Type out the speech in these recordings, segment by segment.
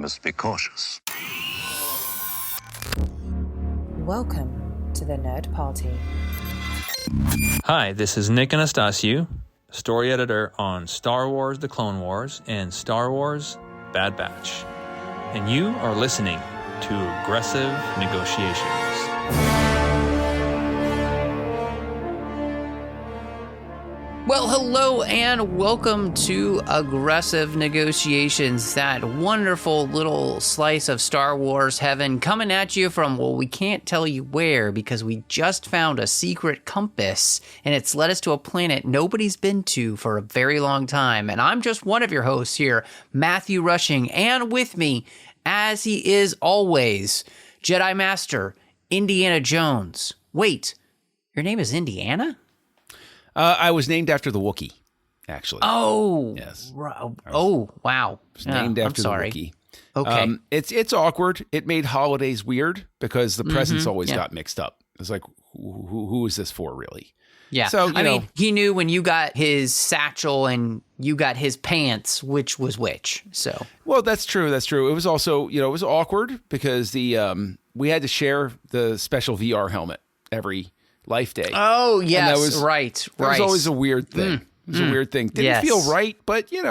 must be cautious. Welcome to the Nerd Party. Hi, this is Nick Anastasiou, story editor on Star Wars The Clone Wars and Star Wars Bad Batch. And you are listening to Aggressive Negotiations. Well, hello and welcome to Aggressive Negotiations, that wonderful little slice of Star Wars heaven coming at you from, well, we can't tell you where because we just found a secret compass and it's led us to a planet nobody's been to for a very long time. And I'm just one of your hosts here, Matthew Rushing, and with me, as he is always, Jedi Master Indiana Jones. Wait, your name is Indiana? I was named after the Wookiee, actually. Oh, yes. Oh, wow. Was named after the Wookiee. Okay. It's awkward. It made holidays weird because the presents always got mixed up. It's like, who is this for, really? Yeah. So I mean, he knew when you got his satchel and you got his pants, which was which. So. Well, that's true. That's true. It was also, it was awkward because we had to share the special VR helmet every Life Day. Oh, yes, that was, right. That was always a weird thing. It was a weird thing. Didn't feel right, but, you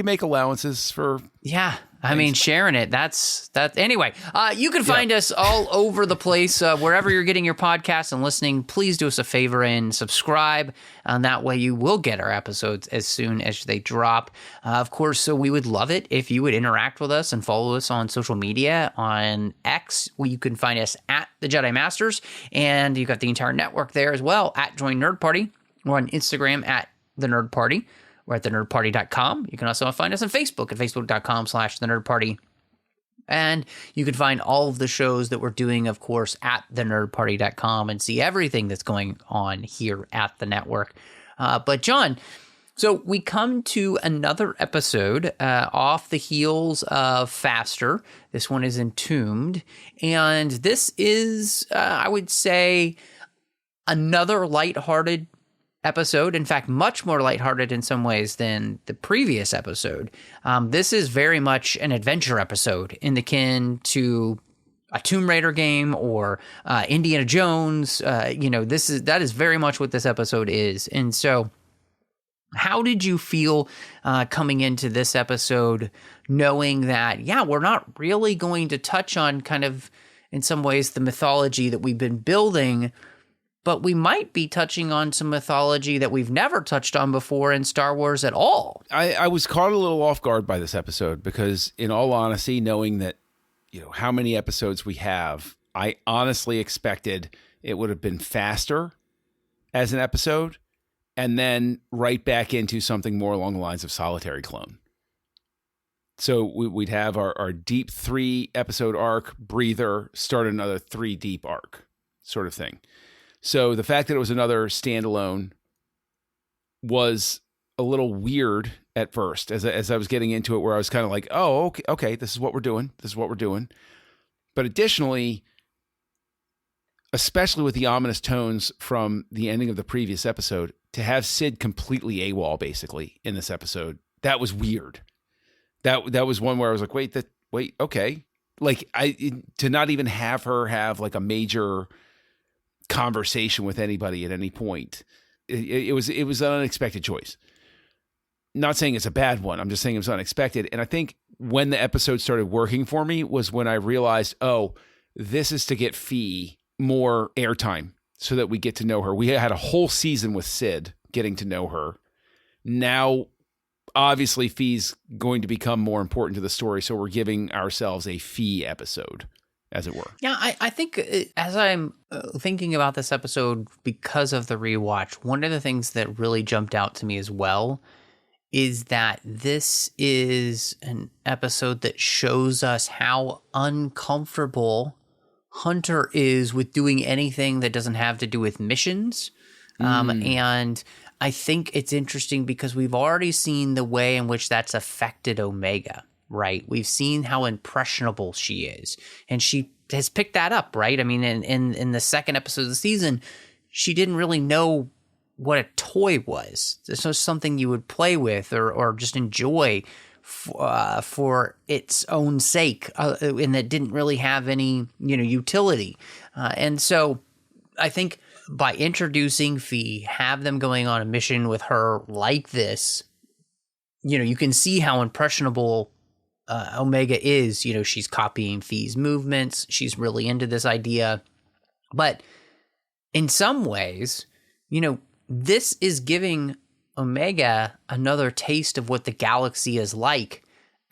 make allowances for... Yeah, I mean, sharing it, that's... Anyway, you can find us all over the place. Wherever you're getting your podcasts and listening, please do us a favor and subscribe. And that way you will get our episodes as soon as they drop. Of course, so we would love it if you would interact with us and follow us on social media. On X, where you can find us at The Jedi Masters. And you've got the entire network there as well, at Join Nerd Party. We're on Instagram at The Nerd Party. We're at thenerdparty.com. You can also find us on Facebook at facebook.com/thenerdparty. And you can find all of the shows that we're doing, of course, at thenerdparty.com and see everything that's going on here at the network. But John, so we come to another episode off the heels of Faster. This one is Entombed. And this is, I would say, another lighthearted episode. In fact, much more lighthearted in some ways than the previous episode. This is very much an adventure episode in the kin to a Tomb Raider game or Indiana Jones. That is very much what this episode is. And so how did you feel coming into this episode, knowing that, we're not really going to touch on kind of, in some ways, the mythology that we've been building, but we might be touching on some mythology that we've never touched on before in Star Wars at all. I was caught a little off guard by this episode because, in all honesty, knowing that, how many episodes we have, I honestly expected it would have been faster as an episode and then right back into something more along the lines of Solitary Clone. So we'd have our deep 3-episode arc, breather, start another 3 deep arc sort of thing. So the fact that it was another standalone was a little weird at first as I was getting into it, where I was kind of like, oh, okay, this is what we're doing. But additionally, especially with the ominous tones from the ending of the previous episode, to have Sid completely AWOL basically in this episode, that was weird. That was one where I was like, wait, okay. Like to not even have her have like a major conversation with anybody at any point. It was an unexpected choice. Not saying it's a bad one. I'm just saying it was unexpected. And I think when the episode started working for me was when I realized, oh, this is to get Phee more airtime so that we get to know her. We had a whole season with Sid getting to know her. Now, obviously, Phee's going to become more important to the story. So we're giving ourselves a Phee episode, as it were. Yeah, I think as I'm thinking about this episode because of the rewatch, one of the things that really jumped out to me as well is that this is an episode that shows us how uncomfortable Hunter is with doing anything that doesn't have to do with missions. And I think it's interesting because we've already seen the way in which that's affected Omega. Right. We've seen how impressionable she is, and she has picked that up. Right. I mean, in the second episode of the season, she didn't really know what a toy was. This was something you would play with or just enjoy. for its own sake, and that didn't really have any, utility. And so I think by introducing Phee, have them going on a mission with her like this, you can see how impressionable Omega is. She's copying Fee's movements. She's really into this idea. But in some ways, this is giving Omega another taste of what the galaxy is like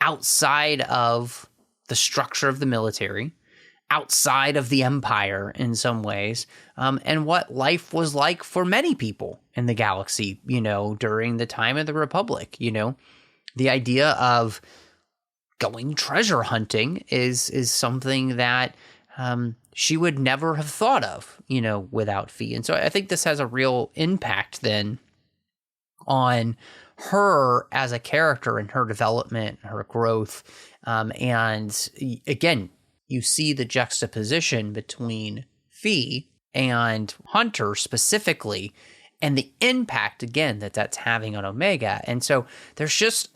outside of the structure of the military, outside of the Empire in some ways, and what life was like for many people in the galaxy, during the time of the Republic. The idea of going treasure hunting is something that she would never have thought of, without Phee. And so I think this has a real impact then on her as a character and her development, her growth. And again, you see the juxtaposition between Phee and Hunter specifically, and the impact, again, that's having on Omega. And so there's just,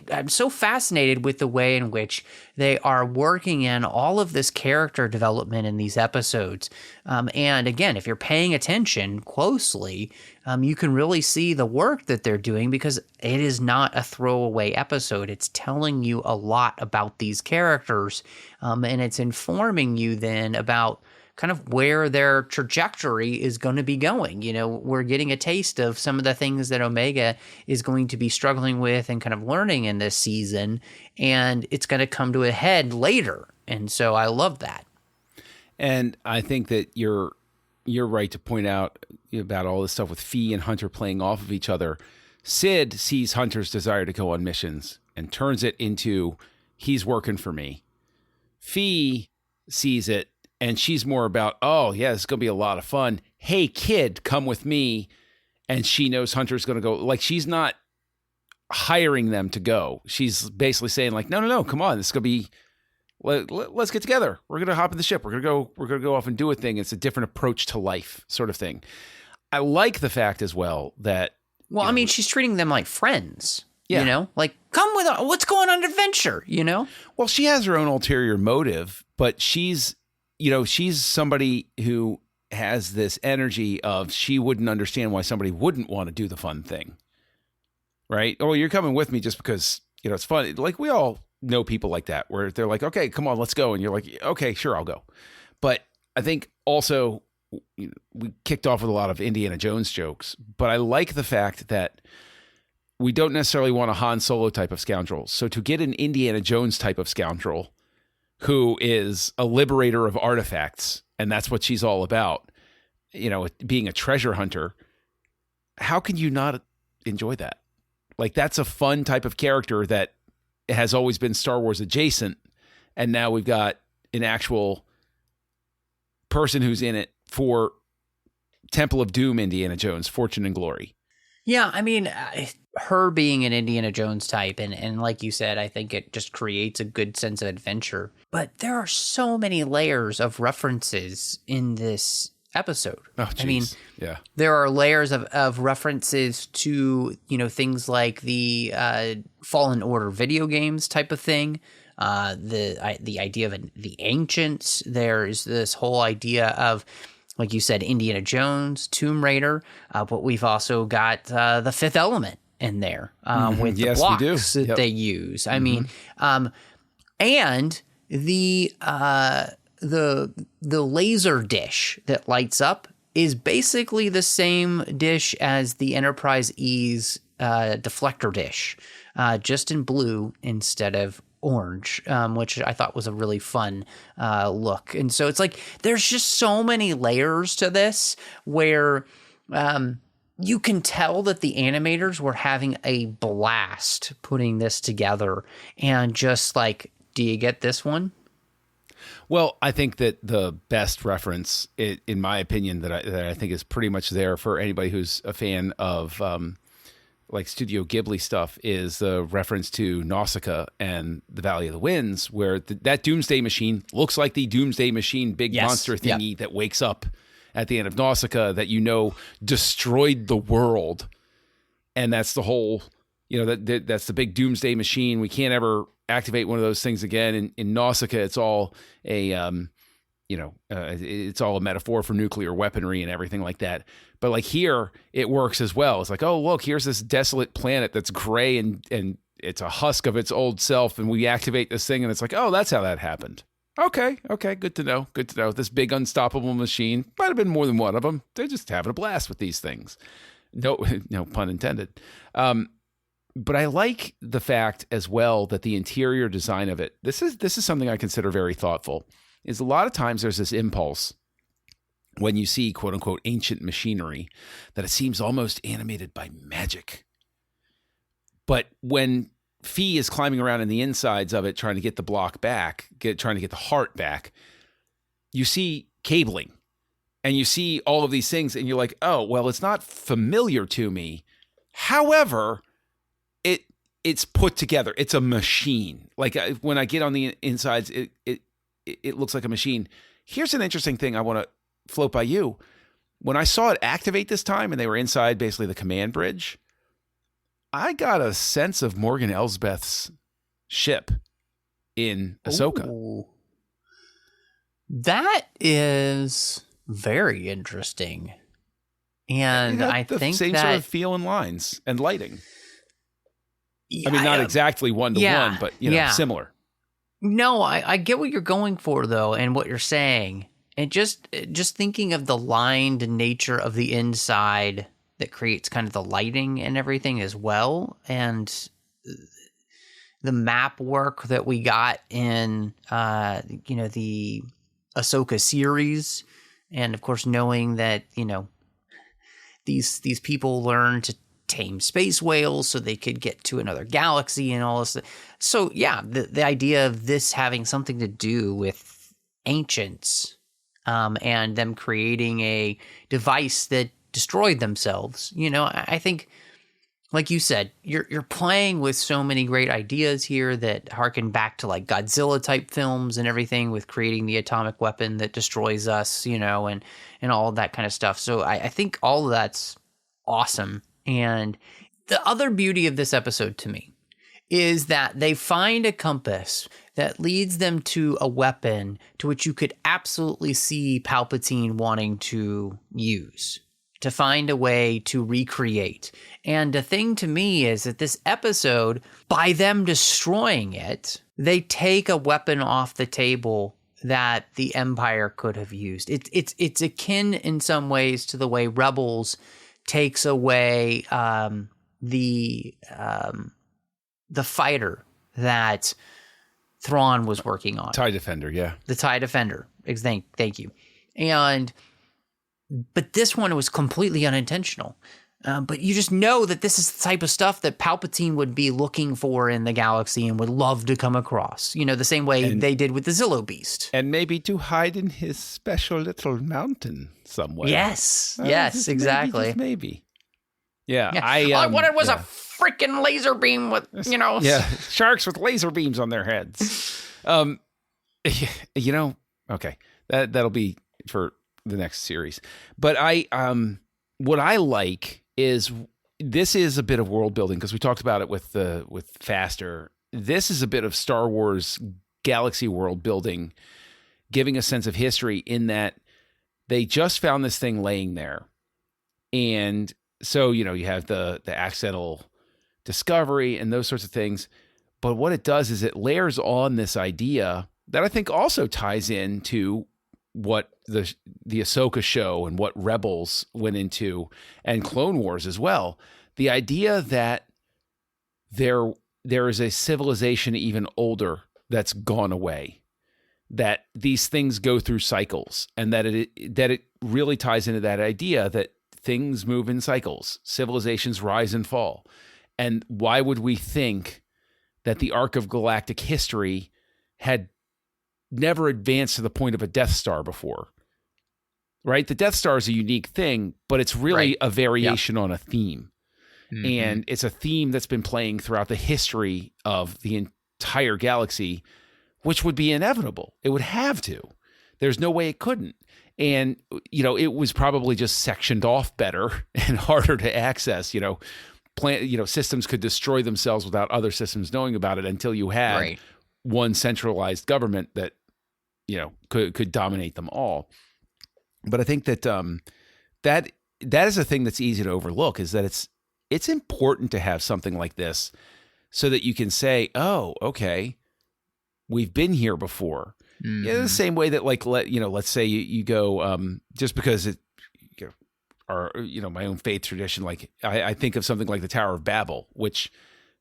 I'm so fascinated with the way in which they are working in all of this character development in these episodes. And again, if you're paying attention closely, you can really see the work that they're doing, because it is not a throwaway episode. It's telling you a lot about these characters, and it's informing you then about kind of where their trajectory is going to be going. We're getting a taste of some of the things that Omega is going to be struggling with and kind of learning in this season, and it's going to come to a head later. And so I love that. And I think that you're right to point out about all this stuff with Phee and Hunter playing off of each other. Sid sees Hunter's desire to go on missions and turns it into, he's working for me. Phee sees it, and she's more about, oh, yeah, this is going to be a lot of fun. Hey, kid, come with me. And she knows Hunter's going to go. Like, she's not hiring them to go. She's basically saying, like, no, come on. This is going to be, let's get together. We're going to hop in the ship. We're going to go off and do a thing. It's a different approach to life sort of thing. I like the fact as well that. Well, she's treating them like friends. Yeah. Like, come with us. Let's go on an adventure, Well, she has her own ulterior motive, but she's somebody who has this energy of, she wouldn't understand why somebody wouldn't want to do the fun thing. Right? Oh, you're coming with me just because, it's fun. Like, we all know people like that, where they're like, okay, come on, let's go. And you're like, okay, sure, I'll go. But I think also we kicked off with a lot of Indiana Jones jokes, but I like the fact that we don't necessarily want a Han Solo type of scoundrel. So to get an Indiana Jones type of scoundrel who is a liberator of artifacts, and that's what she's all about, being a treasure hunter, how can you not enjoy that? Like, that's a fun type of character that has always been Star Wars adjacent, and now we've got an actual person who's in it for Temple of Doom, Indiana Jones, Fortune and Glory. Yeah, her being an Indiana Jones type, and like you said, I think it just creates a good sense of adventure. But there are so many layers of references in this episode. Oh, geez. Yeah. There are layers of references to, things like the Fallen Order video games type of thing. The idea of the ancients. There's this whole idea of, like you said, Indiana Jones, Tomb Raider, but we've also got the Fifth Element in there with the blocks that they use. And the laser dish that lights up is basically the same dish as the Enterprise E's deflector dish, just in blue instead of orange, which I thought was a really fun look. And so it's like there's just so many layers to this where you can tell that the animators were having a blast putting this together, and just like, do you get this one? Well, I think that the best reference, in my opinion, that I think is pretty much there for anybody who's a fan of like Studio Ghibli stuff, is the reference to Nausicaa and the Valley of the Winds, where that Doomsday Machine looks like the Doomsday Machine big monster thingy that wakes up at the end of Nausicaa, that destroyed the world. And that's the whole, that's the big doomsday machine. We can't ever activate one of those things again. In Nausicaa, it's all it's all a metaphor for nuclear weaponry and everything like that. But like here, it works as well. It's like, oh, look, here's this desolate planet that's gray and it's a husk of its old self, and we activate this thing, and it's like, oh, that's how that happened. Okay, good to know. This big unstoppable machine, might have been more than one of them. They're just having a blast with these things. No pun intended. But I like the fact as well that the interior design of it, this is something I consider very thoughtful, is a lot of times there's this impulse when you see quote unquote ancient machinery that it seems almost animated by magic. But when Phee is climbing around in the insides of it, trying to get the block back, trying to get the heart back, you see cabling and you see all of these things and you're like, oh, well, it's not familiar to me. However, it's put together. It's a machine. Like when I get on the insides, it looks like a machine. Here's an interesting thing I want to float by you. When I saw it activate this time and they were inside basically the command bridge, I got a sense of Morgan Elsbeth's ship in Ahsoka. Ooh. That is very interesting. And I think same that sort of feel and lines and lighting. I mean, not exactly one-to-one, but similar. No, I get what you're going for, though, and what you're saying. And just thinking of the lined nature of the inside that creates kind of the lighting and everything as well. And the map work that we got in, the Ahsoka series. And, of course, knowing that, these people learn to tame space whales so they could get to another galaxy and all this. So, yeah, the idea of this having something to do with ancients and them creating a device that destroyed themselves. I think, like you said, you're playing with so many great ideas here that harken back to like Godzilla type films and everything with creating the atomic weapon that destroys us, and all of that kind of stuff. So I think all of that's awesome. And the other beauty of this episode to me is that they find a compass that leads them to a weapon to which you could absolutely see Palpatine wanting to use, to find a way to recreate. And the thing to me is that this episode, by them destroying it, they take a weapon off the table that the Empire could have used. It's akin in some ways to the way Rebels takes away the fighter that Thrawn was working on. TIE Defender, yeah. The TIE Defender. Thank you. But this one was completely unintentional. But you just know that this is the type of stuff that Palpatine would be looking for in the galaxy and would love to come across. The same way they did with the Zillo Beast. And maybe to hide in his special little mountain somewhere. Yes, exactly. Maybe. Yeah. All I wanted was a freaking laser beam with, Yeah, sharks with laser beams on their heads. Okay. That'll be for the next series. But what I like is this is a bit of world building because we talked about it with Faster. This is a bit of Star Wars galaxy world building, giving a sense of history in that they just found this thing laying there. And so, you have the accidental discovery and those sorts of things. But what it does is it layers on this idea that I think also ties into what the Ahsoka show and what Rebels went into and Clone Wars as well. The idea that there is a civilization even older that's gone away, that these things go through cycles, and that it really ties into that idea that things move in cycles, civilizations rise and fall. And why would we think that the arc of galactic history had never advanced to the point of a Death Star before? Right? The Death Star is a unique thing, but it's really a variation on a theme. Mm-hmm. And it's a theme that's been playing throughout the history of the entire galaxy, which would be inevitable. It would have to. There's no way it couldn't. And, it was probably just sectioned off better and harder to access, systems could destroy themselves without other systems knowing about it until you had one centralized government that, could dominate them all. But I think that that is a thing that's easy to overlook, is that it's important to have something like this so that you can say, oh, okay, we've been here before. Mm-hmm. Yeah, the same way that let's say you go, just because it, my own faith tradition, like I think of something like the Tower of Babel, which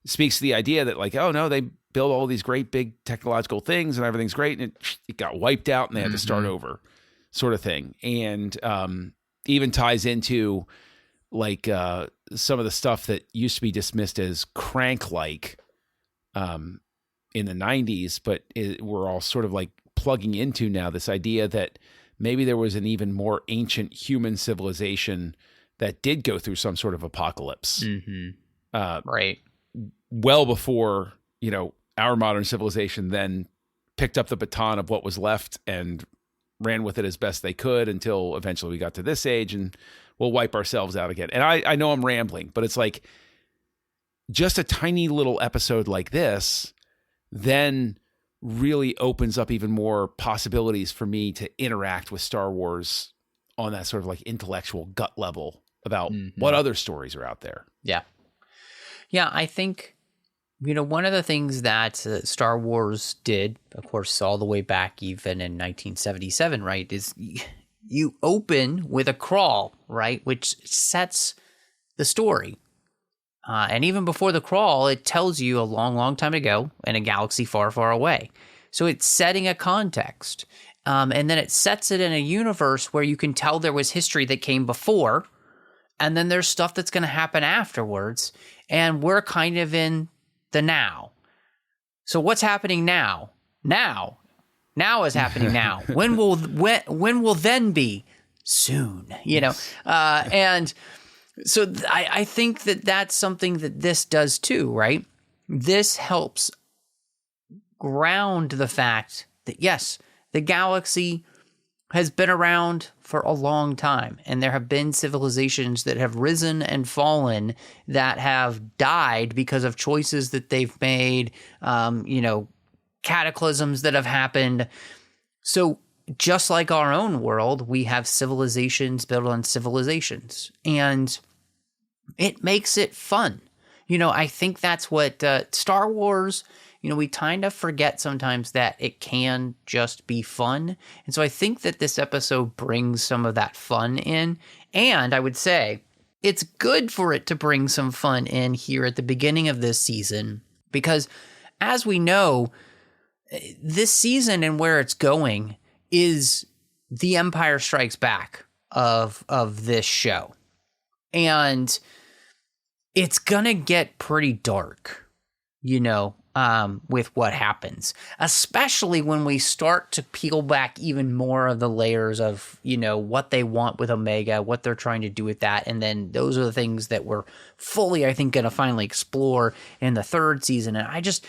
speaks to the idea that like, oh no, they built all these great big technological things and everything's great, and it got wiped out and they had to start over, sort of thing. And even ties into like some of the stuff that used to be dismissed as crank-like in the 90s, but we're all sort of like plugging into now this idea that maybe there was an even more ancient human civilization that did go through some sort of apocalypse. Right. Well before, our modern civilization then picked up the baton of what was left and ran with it as best they could until eventually we got to this age and we'll wipe ourselves out again. And I know I'm rambling, but it's like just a tiny little episode like this then really opens up even more possibilities for me to interact with Star Wars on that sort of like intellectual gut level about what other stories are out there. Yeah. Yeah, I think, one of the things that Star Wars did, of course, all the way back even in 1977, right, is you open with a crawl, right, which sets the story. And even before the crawl, it tells you a long, long time ago in a galaxy far, far away. So it's setting a context. And then it sets it in a universe where you can tell there was history that came before, and then there's stuff that's going to happen afterwards. And we're kind of in the now. So what's happening now? Now is happening now. When will then be? Soon, and so I think that that's something that this does too, right? This helps ground the fact that, yes, the galaxy has been around for a long time, and there have been civilizations that have risen and fallen, that have died because of choices that they've made, cataclysms that have happened. So just like our own world, we have civilizations built on civilizations, and it makes it fun. I think that's what Star Wars, we kind of forget sometimes that it can just be fun. And so I think that this episode brings some of that fun in. And I would say it's good for it to bring some fun in here at the beginning of this season, because as we know, this season and where it's going is the Empire Strikes Back of this show. And it's going to get pretty dark, with what happens, especially when we start to peel back even more of the layers of, what they want with Omega, what they're trying to do with that. And then those are the things that we're fully, I think, going to finally explore in the third season. And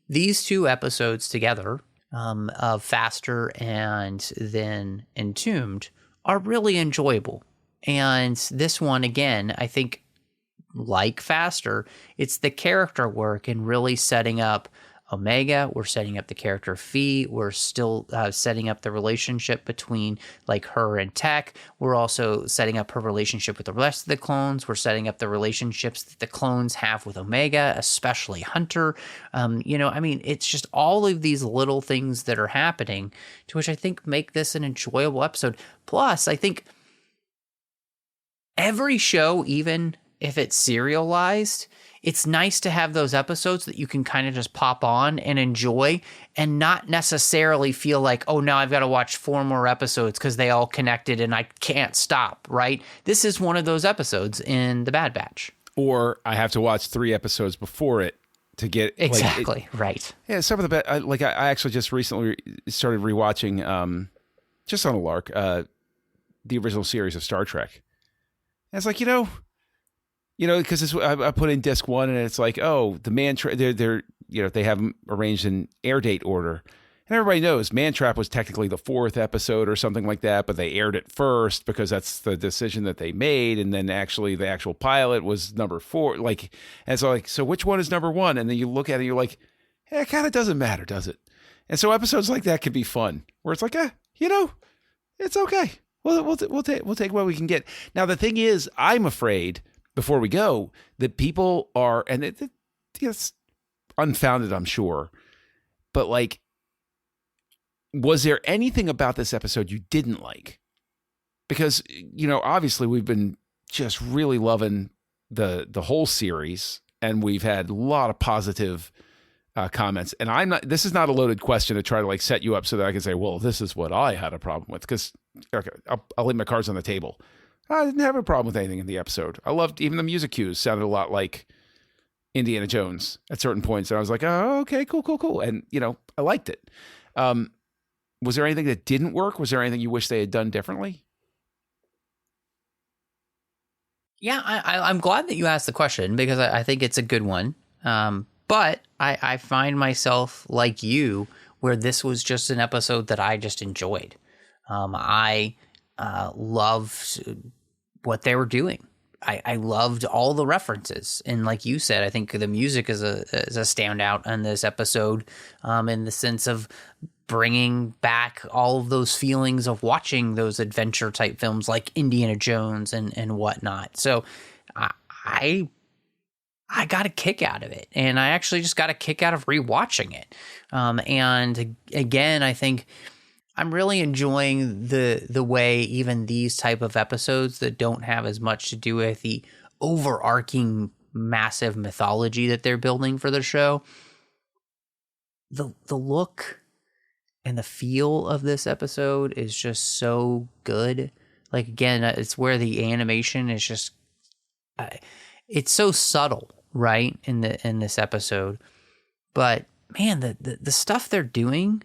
these two episodes together, of Faster and then Entombed, are really enjoyable. And this one, again, I think, like Faster, it's the character work and really setting up Omega. We're setting up the character Phee. We're still setting up the relationship between like her and Tech. We're also setting up her relationship with the rest of the clones. We're setting up the relationships that the clones have with Omega, especially Hunter. It's just all of these little things that are happening, to which I think make this an enjoyable episode. Plus, I think every show, even if it's serialized, it's nice to have those episodes that you can kind of just pop on and enjoy and not necessarily feel like, oh, now I've got to watch 4 more episodes because they all connected and I can't stop, right? This is one of those episodes in The Bad Batch. Or I have to watch 3 episodes before it to get... Exactly, right. Yeah, some of the... I actually just recently started rewatching, just on a lark, the original series of Star Trek. And it's like, because I put in disc 1 and it's like, oh, the man, they're they have them arranged in air date order. And everybody knows Man Trap was technically the 4th episode or something like that, but they aired it first because that's the decision that they made. And then actually the actual pilot was number 4. Like, and so like, so which one is number 1? And then you look at it, you're like, it kind of doesn't matter, does it? And so episodes like that can be fun, where it's like, it's okay. We'll take what we can get. Now the thing is, I'm afraid before we go that people are, and it's unfounded, I'm sure, but like, was there anything about this episode you didn't like? Because, obviously we've been just really loving the whole series, and we've had a lot of positive comments. And this is not a loaded question to try to like set you up so that I can say, well, this is what I had a problem with. Because I'll lay my cards on the table. I didn't have a problem with anything in the episode. I loved even the music cues sounded a lot like Indiana Jones at certain points. And I was like, oh, okay, cool. And, I liked it. Was there anything that didn't work? Was there anything you wish they had done differently? Yeah, I'm glad that you asked the question, because I think it's a good one. But I find myself like you, where this was just an episode that I just enjoyed. I loved what they were doing. I loved all the references. And like you said, I think the music is a standout in this episode, in the sense of bringing back all of those feelings of watching those adventure type films like Indiana Jones and whatnot. So I got a kick out of it, and I actually just got a kick out of rewatching it. And again, I think I'm really enjoying the way even these type of episodes that don't have as much to do with the overarching massive mythology that they're building for the show. The look and the feel of this episode is just so good. Like, again, it's where the animation is just, it's so subtle, right, in this episode. But man, the stuff they're doing,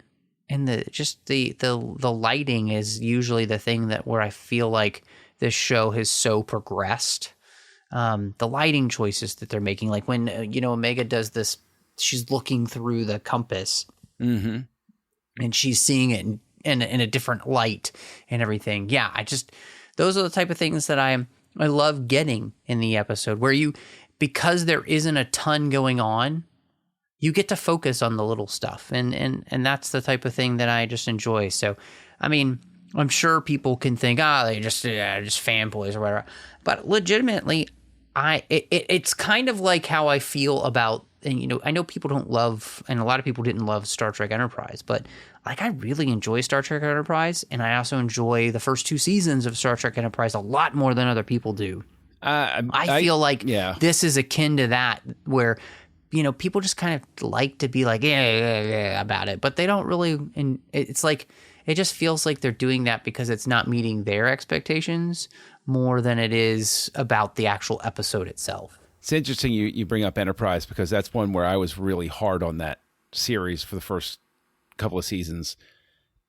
and the lighting is usually the thing that where I feel like this show has so progressed. The lighting choices that they're making, like when Omega does this, she's looking through the compass, and she's seeing it in a different light and everything. Yeah, those are the type of things that I love getting in the episode, where because there isn't a ton going on, you get to focus on the little stuff, and that's the type of thing that I just enjoy. So, I mean, I'm sure people can think, they just fanboys or whatever, but legitimately, it's kind of like how I feel about, and I know people don't love, and a lot of people didn't love Star Trek Enterprise, but like I really enjoy Star Trek Enterprise, and I also enjoy the first 2 seasons of Star Trek Enterprise a lot more than other people do. I feel like this is akin to that, where people just kind of like to be like, yeah, about it, but they don't really, and it's like, it just feels like they're doing that because it's not meeting their expectations more than it is about the actual episode itself. It's interesting you bring up Enterprise, because that's one where I was really hard on that series for the first couple of seasons.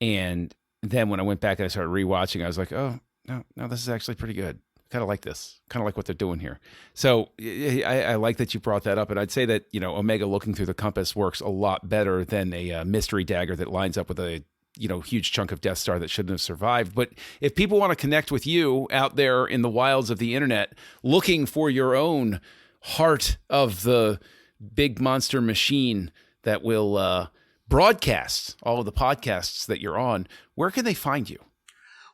And then when I went back and I started rewatching, I was like, oh, no, this is actually pretty good. Kind of like this, kind of like what they're doing here. So I like that you brought that up. And I'd say that, Omega looking through the compass works a lot better than a mystery dagger that lines up with a, huge chunk of Death Star that shouldn't have survived. But if people want to connect with you out there in the wilds of the internet, looking for your own heart of the big monster machine that will broadcast all of the podcasts that you're on, where can they find you?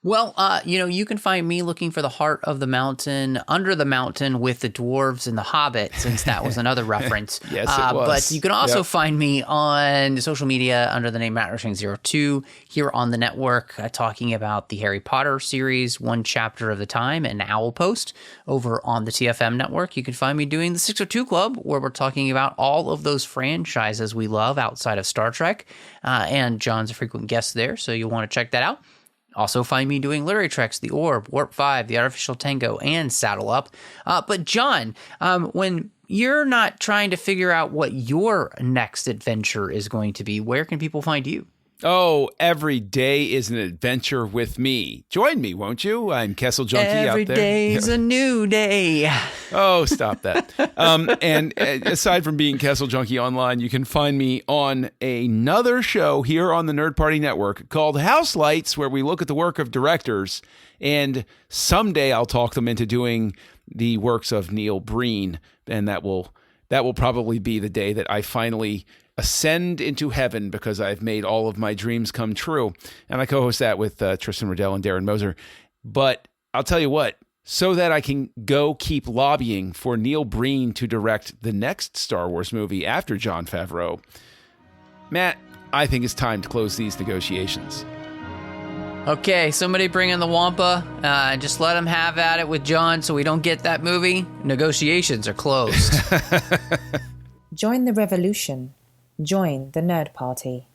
Well, you can find me looking for the heart of the mountain, under the mountain with the dwarves and the hobbit, since that was another reference. Yes, it was. But you can also find me on social media under the name MattRushing02 here on the network, talking about the Harry Potter series, one chapter of the time, and Owl Post over on the TFM network. You can find me doing the 602 Club, where we're talking about all of those franchises we love outside of Star Trek, and John's a frequent guest there, so you'll want to check that out. Also find me doing Literary Treks, The Orb, Warp 5, The Artificial Tango, and Saddle Up. But John, when you're not trying to figure out what your next adventure is going to be, where can people find you? Oh, every day is an adventure with me. Join me, won't you? I'm Kessel Junkie out there. Every day's a new day. Oh, stop that. And aside from being Kessel Junkie online, you can find me on another show here on the Nerd Party Network called House Lights, where we look at the work of directors. And someday I'll talk them into doing the works of Neil Breen. And that will probably be the day that I finally ascend into heaven because I've made all of my dreams come true. And I co-host that with Tristan Riddell and Darren Moser. But I'll tell you what, so that I can go keep lobbying for Neil Breen to direct the next Star Wars movie after Jon Favreau, Matt, I think it's time to close these negotiations. Okay, somebody bring in the Wampa. Just let him have at it with John so we don't get that movie. Negotiations are closed. Join the revolution. Join the Nerd Party.